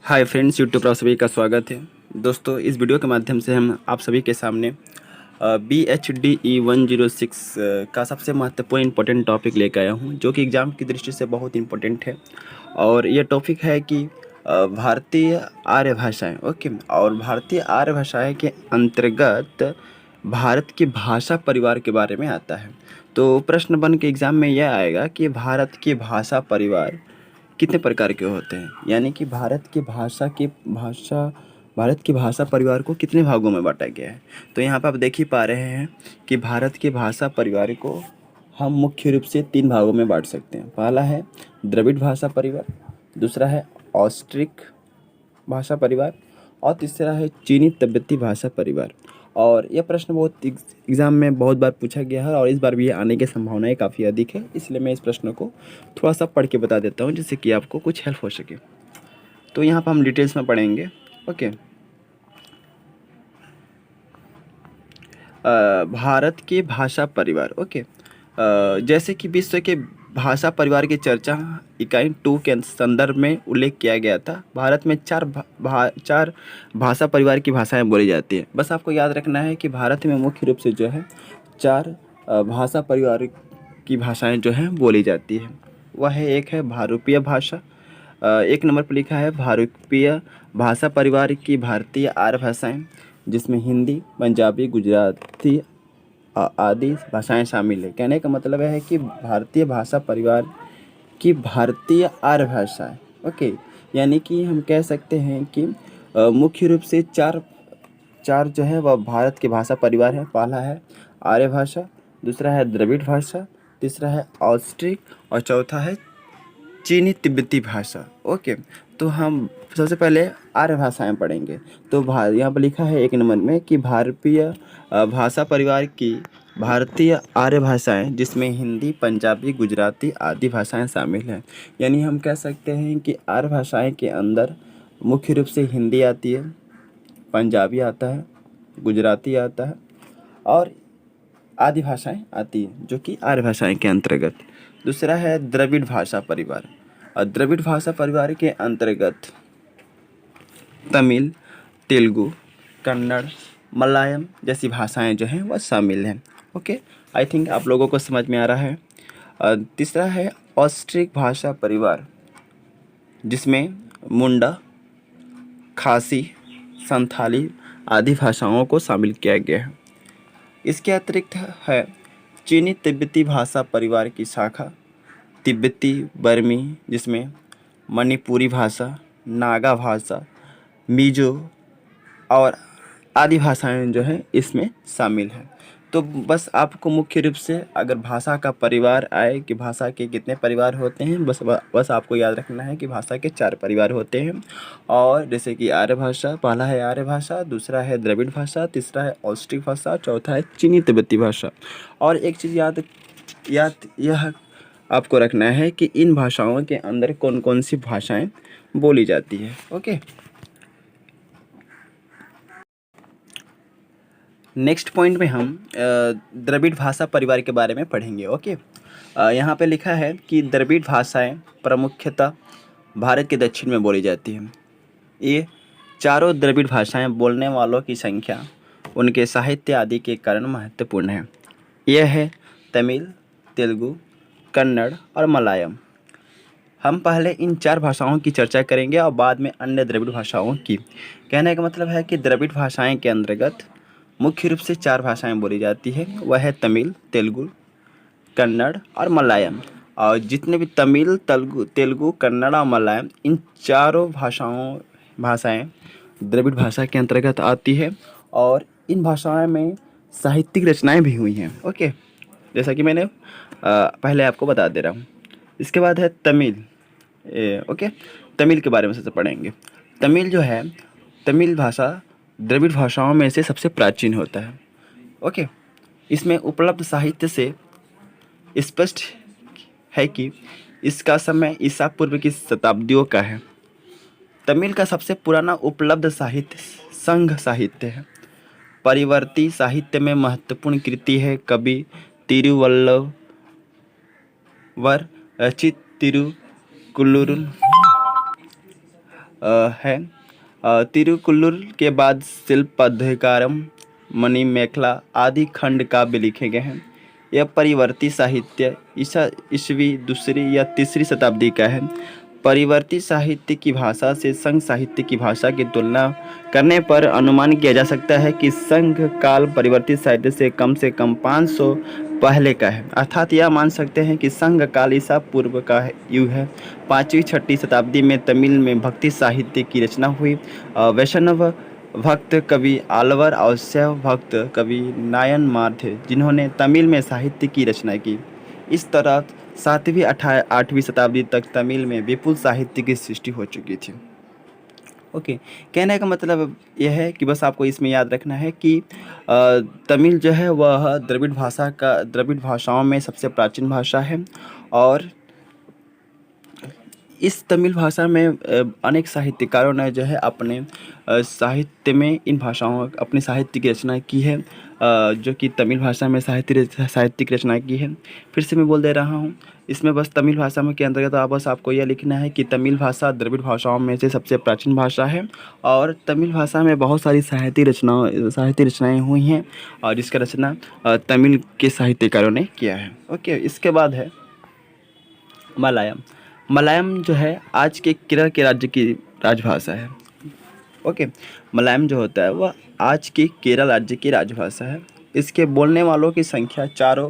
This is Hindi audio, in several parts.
हाय फ्रेंड्स, यूट्यूब पर आप सभी का स्वागत है। दोस्तों, इस वीडियो के माध्यम से हम आप सभी के सामने BHDE 106 का सबसे महत्वपूर्ण इंपॉर्टेंट टॉपिक लेकर आया हूँ, जो कि एग्ज़ाम की दृष्टि से बहुत इंपॉर्टेंट है। और ये टॉपिक है कि भारतीय आर्य भाषाएँ। ओके, और भारतीय आर्य भाषाएँ के अंतर्गत भारत की भाषा परिवार के बारे में आता है। तो प्रश्न बन के एग्ज़ाम में यह आएगा कि भारत की भाषा परिवार कितने प्रकार के होते हैं, यानी कि भारत की भाषा परिवार को कितने भागों में बांटा गया है। तो यहाँ पर आप देख ही पा रहे हैं कि भारत के भाषा परिवार को हम मुख्य रूप से 3 भागों में बांट सकते हैं। पहला है द्रविड़ भाषा परिवार, दूसरा है ऑस्ट्रिक भाषा परिवार और तीसरा है चीनी तिब्बती भाषा परिवार। और यह प्रश्न बहुत एग्ज़ाम में बहुत बार पूछा गया है और इस बार भी ये आने की संभावनाएं काफ़ी अधिक है, इसलिए मैं इस प्रश्न को थोड़ा सा पढ़ के बता देता हूँ जिससे कि आपको कुछ हेल्प हो सके। तो यहाँ पर हम डिटेल्स में पढ़ेंगे। ओके, भारत के भाषा परिवार। ओके, जैसे कि विश्व के भाषा परिवार की चर्चा इकाई 2 के संदर्भ में उल्लेख किया गया था। भारत में चार भाषा परिवार की भाषाएं बोली जाती हैं। बस आपको याद रखना है कि भारत में मुख्य रूप से जो है 4 भाषा परिवार की भाषाएं जो हैं बोली जाती हैं। वह है, एक है भारूपीय भाषा। 1 नंबर पर लिखा है भारूपीय भाषा परिवार की भारतीय आर्य भाषाएं, जिसमें हिंदी, पंजाबी, गुजराती आदि भाषाएं शामिल है। कहने का मतलब है कि भारतीय भाषा परिवार की भारतीय आर्य भाषाएं। ओके, यानी कि हम कह सकते हैं कि मुख्य रूप से चार चार जो है वह भारत के भाषा परिवार है। पहला है आर्य भाषा, दूसरा है द्रविड़ भाषा, तीसरा है ऑस्ट्रिक और चौथा है चीनी तिब्बती भाषा। ओके, तो हम सबसे पहले आर्य भाषाएं पढ़ेंगे। तो यहाँ पर लिखा है 1 नंबर में कि भारतीय भाषा परिवार की भारतीय आर्य भाषाएं, जिसमें हिंदी, पंजाबी, गुजराती आदि भाषाएं शामिल हैं। यानी हम कह सकते हैं कि आर्य भाषाएं के अंदर मुख्य रूप से हिंदी आती है, पंजाबी आता है, गुजराती आता है और आदि भाषाएं आती हैं, जो कि आर्य भाषाएं के अंतर्गत। दूसरा है द्रविड़ भाषा परिवार। और द्रविड़ भाषा परिवार के अंतर्गत तमिल, तेलुगु, कन्नड़, मलयालम जैसी भाषाएं जो हैं वह शामिल हैं। ओके, आई थिंक आप लोगों को समझ में आ रहा है। तीसरा है ऑस्ट्रिक भाषा परिवार, जिसमें मुंडा, खासी, संथाली आदि भाषाओं को शामिल किया गया है। इसके अतिरिक्त है चीनी तिब्बती भाषा परिवार की शाखा तिब्बती बर्मी, जिसमें मणिपुरी भाषा, नागा भाषा, मिजो और आदि भाषाएं जो हैं इसमें शामिल हैं। तो बस आपको मुख्य रूप से अगर भाषा का परिवार आए कि भाषा के कितने परिवार होते हैं, बस आपको याद रखना है कि भाषा के 4 परिवार होते हैं। और जैसे कि आर्य भाषा, पहला है आर्य भाषा, दूसरा है द्रविड़ भाषा, तीसरा है ऑस्ट्रिक भाषा, चौथा है चीनी तिब्बती भाषा। और एक चीज़ याद याद यह आपको रखना है कि इन भाषाओं के अंदर कौन कौन सी भाषाएं बोली जाती है। ओके, नेक्स्ट पॉइंट में हम द्रविड़ भाषा परिवार के बारे में पढ़ेंगे। ओके, यहाँ पे लिखा है कि द्रविड़ भाषाएं प्रमुखतः भारत के दक्षिण में बोली जाती हैं। ये चारों द्रविड़ भाषाएं बोलने वालों की संख्या उनके साहित्य आदि के कारण महत्वपूर्ण है। यह है तमिल, तेलुगु, कन्नड़ और मलयालम। हम पहले इन 4 भाषाओं की चर्चा करेंगे और बाद में अन्य द्रविड़ भाषाओं की। कहने का मतलब है कि द्रविड़ भाषाएं के अंतर्गत मुख्य रूप से 4 भाषाएं बोली जाती है। वह है तमिल, तेलुगु, कन्नड़ और मलयालम। और जितने भी तमिल, तेलुगु, कन्नड़ और मलयालम, इन चारों भाषाएं द्रविड़ भाषा के अंतर्गत आती है। और इन भाषाओं में साहित्यिक रचनाएं भी हुई हैं। ओके, जैसा कि मैंने पहले आपको बता दे रहा हूँ। इसके बाद है तमिल। ओके, तमिल के बारे में सबसे पढ़ेंगे। तमिल जो है, तमिल भाषा द्रविड़ भाषाओं में से सबसे प्राचीन होता है। ओके, इसमें उपलब्ध साहित्य से स्पष्ट है कि इसका समय ईसा पूर्व की शताब्दियों का है। तमिल का सबसे पुराना उपलब्ध साहित्य संघ साहित्य है। परिवर्ती साहित्य में महत्वपूर्ण कृति है कवि तिरुवल्लुवर रचित तिरुकुल्लुर है। तिरुकुल्लुर के बाद शिल्पाधिकारम, मणिमेखला आदि खंड काव्य लिखे गए हैं। यह परिवर्ती साहित्य ईसवी दूसरी या तीसरी शताब्दी का है। परिवर्ती साहित्य की भाषा से संघ साहित्य की भाषा की तुलना करने पर अनुमान किया जा सकता है कि संघ काल परिवर्ती साहित्य से कम 500 पहले का है। अर्थात यह मान सकते हैं कि संघ काल ईसा पूर्व का युग है। 5वीं-6वीं शताब्दी में तमिल में भक्ति साहित्य की रचना हुई। वैष्णव भक्त कवि आलवर और शैव भक्त कवि नायनमार थे जिन्होंने तमिल में साहित्य की रचना की। इस तरह 7वीं-8वीं शताब्दी तक तमिल में विपुल साहित्य की सृष्टि हो चुकी थी। ओके, कहने का मतलब यह है कि बस आपको इसमें याद रखना है कि तमिल जो है वह द्रविड़ भाषाओं में सबसे प्राचीन भाषा है। और इस तमिल भाषा में अनेक साहित्यकारों ने जो है अपने साहित्य में इन भाषाओं अपनी साहित्य की रचना की है, जो कि तमिल भाषा में साहित्य की रचना की है। फिर से मैं बोल दे रहा हूँ, इसमें बस तमिल भाषा में के अंतर्गत बस आपको यह लिखना है कि तमिल भाषा द्रविड़ भाषाओं में से सबसे प्राचीन भाषा है और तमिल भाषा में बहुत सारी साहित्य रचनाएँ हुई हैं और जिसका रचना तमिल के साहित्यकारों ने किया है। ओके, इसके बाद है मलयालम। मलयालम जो है आज के केरल के राज्य की राजभाषा है। ओके, मलयालम जो होता है वह आज की केरल राज्य की राजभाषा है। इसके बोलने वालों की संख्या चारों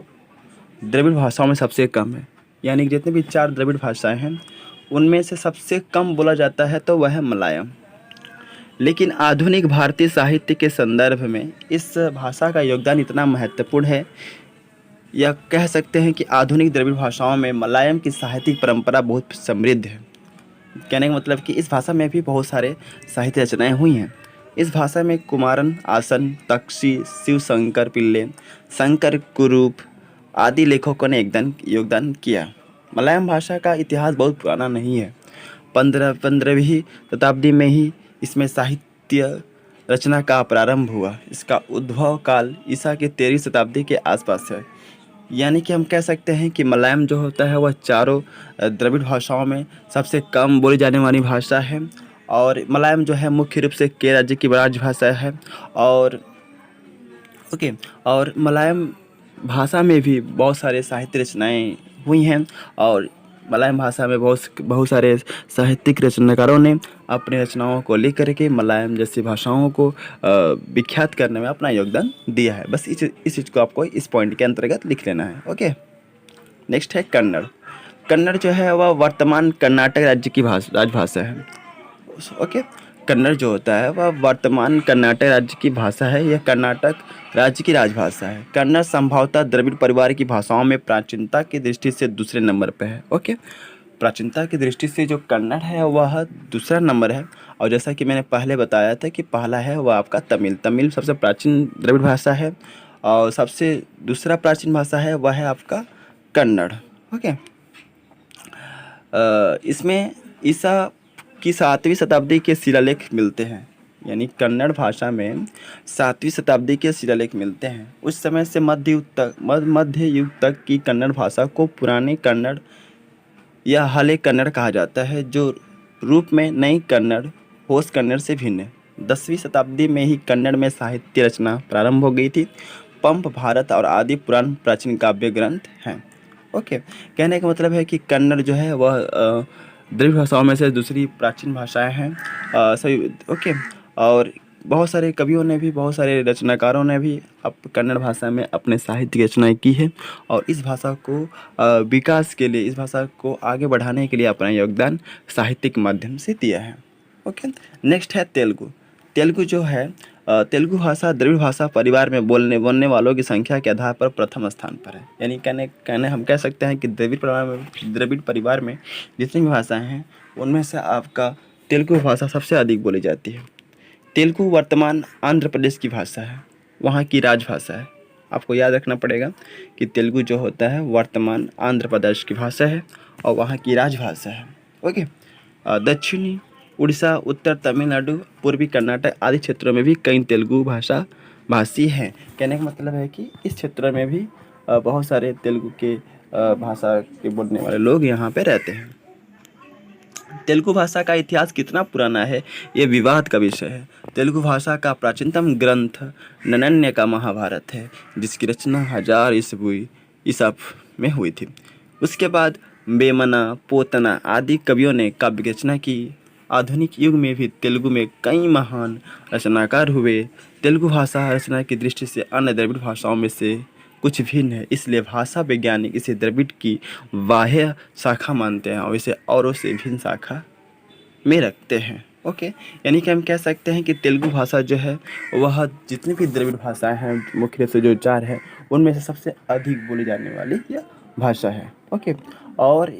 द्रविड़ भाषाओं में सबसे कम है। यानी कि जितने भी 4 द्रविड़ भाषाएं हैं उनमें से सबसे कम बोला जाता है तो वह है मलयालम। लेकिन आधुनिक भारतीय साहित्य के संदर्भ में इस भाषा का योगदान इतना महत्वपूर्ण है, या कह सकते हैं कि आधुनिक द्रविड़ भाषाओं में मलयालम की साहित्यिक परंपरा बहुत समृद्ध है। कहने का मतलब कि इस भाषा में भी बहुत सारे साहित्य रचनाएं हुई हैं। इस भाषा में कुमारन आसन, तक्षी, शिवशंकर पिल्ले, शंकर कुरूप आदि लेखकों ने योगदान किया। मलयालम भाषा का इतिहास बहुत पुराना नहीं है। 15वीं शताब्दी में ही इसमें साहित्य रचना का प्रारंभ हुआ। इसका उद्भव काल ईसा के 13वीं शताब्दी के आसपास है। यानी कि हम कह सकते हैं कि मलयालम जो होता है वह चारों द्रविड़ भाषाओं में सबसे कम बोली जाने वाली भाषा है। और मलयालम जो है मुख्य रूप से केरल राज्य की राजभाषा है। और ओके, और मलयालम भाषा में भी बहुत सारे साहित्य रचनाएं हुई हैं और मलयालम भाषा में बहुत सारे साहित्यिक रचनाकारों ने अपनी रचनाओं को लेकर के मलयालम जैसी भाषाओं को विख्यात करने में अपना योगदान दिया है। बस इस चीज़ को आपको इस पॉइंट के अंतर्गत लिख लेना है। ओके, नेक्स्ट है कन्नड़। कन्नड़ जो है वह वर्तमान कर्नाटक राज्य की राजभाषा है। ओके, कन्नड़ जो होता है वह वर्तमान कर्नाटक राज्य की भाषा है। यह कर्नाटक राज्य की राजभाषा है। कन्नड़ संभवतः द्रविड़ परिवार की भाषाओं में प्राचीनता की दृष्टि से दूसरे नंबर पर है। ओके, प्राचीनता की दृष्टि से जो कन्नड़ है वह दूसरा नंबर है। और जैसा कि मैंने पहले बताया था कि पहला है वह आपका तमिल सबसे प्राचीन द्रविड़ भाषा है और सबसे दूसरा प्राचीन भाषा है वह है आपका कन्नड़। ओके, इसमें ईसा की 7वीं शताब्दी के शिलालेख मिलते हैं। यानी कन्नड़ भाषा में 7वीं शताब्दी के शिलालेख मिलते हैं। उस समय से मध्य युग तक की कन्नड़ भाषा को पुराने कन्नड़ या हले कन्नड़ कहा जाता है, जो रूप में नई कन्नड़ होस कन्नड़ से भिन्न है। 10वीं शताब्दी में ही कन्नड़ में साहित्य रचना प्रारंभ हो गई थी। पंप, भारत और आदि पुराण प्राचीन काव्य ग्रंथ हैं। ओके, कहने का मतलब है कि कन्नड़ जो है वह द्रविड़ भाषाओं में से दूसरी प्राचीन भाषाएं हैं सही। ओके, और बहुत सारे कवियों ने भी, बहुत सारे रचनाकारों ने भी कन्नड़ भाषा में अपने साहित्य की रचनाएं की है और इस भाषा को विकास के लिए, इस भाषा को आगे बढ़ाने के लिए अपना योगदान साहित्यिक माध्यम से दिया है। ओके, नेक्स्ट है तेलुगु। तेलुगु जो है तेलुगु भाषा द्रविड़ भाषा परिवार में बोलने वालों की संख्या के आधार पर प्रथम स्थान पर है। यानी कहने हम कह सकते हैं कि द्रविड़ परिवार में जितनी भी भाषाएं हैं उनमें से आपका तेलुगु भाषा सबसे अधिक बोली जाती है। तेलुगु वर्तमान आंध्र प्रदेश की भाषा है, वहाँ की राजभाषा है। आपको याद रखना पड़ेगा कि तेलुगु जो होता है वर्तमान आंध्र प्रदेश की भाषा है और वहाँ की राजभाषा है। ओके, दक्षिणी उड़ीसा, उत्तर तमिलनाडु, पूर्वी कर्नाटक आदि क्षेत्रों में भी कई तेलुगु भाषी हैं। कहने का मतलब है कि इस क्षेत्र में भी बहुत सारे तेलुगु के भाषा के बोलने वाले लोग यहाँ पे रहते हैं। तेलुगु भाषा का इतिहास कितना पुराना है ये विवाद का विषय है। तेलुगु भाषा का प्राचीनतम ग्रंथ नन्नया का महाभारत है, जिसकी रचना 1000 ईसा में हुई थी। उसके बाद वेमना, पोतना आदि कवियों ने काव्य रचना की। आधुनिक युग में भी तेलुगु में कई महान रचनाकार हुए। तेलुगु भाषा रचना की दृष्टि से अन्य द्रविड़ भाषाओं में से कुछ भिन्न है, इसलिए भाषा वैज्ञानिक इसे द्रविड़ की बाह्य शाखा मानते हैं और इसे औरों से भिन्न शाखा में रखते हैं। ओके, यानी कि हम कह सकते हैं कि तेलुगु भाषा जो है वह जितनी भी द्रविड़ भाषाएं हैं मुख्य रूप से जो 4 है उनमें से सबसे अधिक बोली जाने वाली यह भाषा है। ओके, और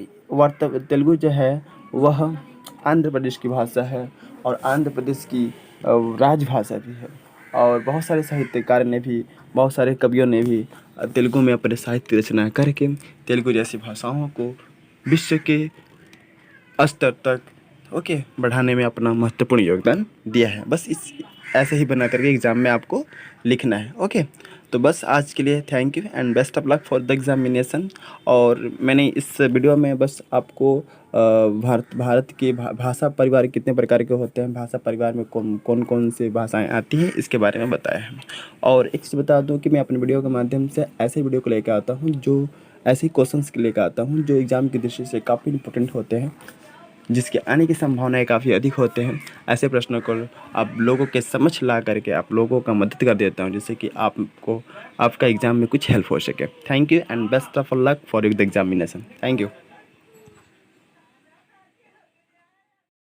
तेलुगु जो है वह आंध्र प्रदेश की भाषा है और आंध्र प्रदेश की राजभाषा भी है। और बहुत सारे साहित्यकार ने भी, बहुत सारे कवियों ने भी तेलुगु में अपने साहित्य रचना करके तेलुगु जैसी भाषाओं को विश्व के स्तर तक बढ़ाने में अपना महत्वपूर्ण योगदान दिया है। बस इस ऐसे ही बना करके एग्ज़ाम में आपको लिखना है। ओके, तो बस आज के लिए thank you and best of luck for the examination. और मैंने इस वीडियो में बस आपको भारत के भाषा परिवार कितने प्रकार के होते हैं, भाषा परिवार में कौन कौन से भाषाएं आती हैं, इसके बारे में बताया है। और एक चीज़ बता दूं कि मैं अपने वीडियो के माध्यम से ऐसे वीडियो को लेकर आता हूं जो ऐसे क्वेश्चंस लेकर आता हूं जो एग्ज़ाम की दृष्टि से काफ़ी इंपॉर्टेंट होते हैं, जिसके आने की संभावनाएं काफ़ी अधिक होते हैं। ऐसे प्रश्नों को आप लोगों के समझ ला करके आप लोगों का मदद कर देता हूं, जिससे कि आपका एग्ज़ाम में कुछ हेल्प हो सके। Thank you and best of luck for the examination. Thank you.